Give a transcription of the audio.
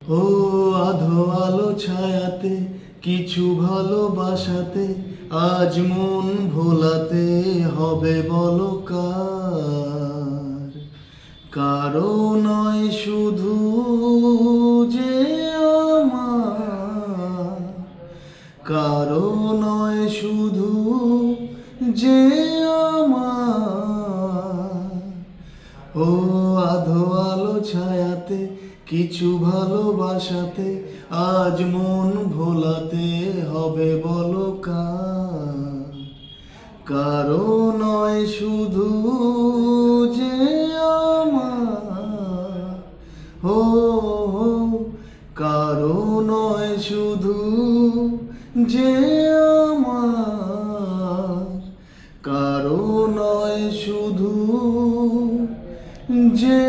ও আধো আলো ছায়াতে কিছু ভালোবাসাতে আজ মন ভোলাতে হবে বলো কার। কারো নয় শুধু যে আমার, কারো নয় শুধু যে আমার। ও আধো আলো ছায়াতে কিছু ভালোবাসাতে আজ মন ভোলাতে হবে বলো কার। কারো নয় শুধু যে আমার, ও কারো নয় শুধু যে আমার, কারো নয় শুধু যে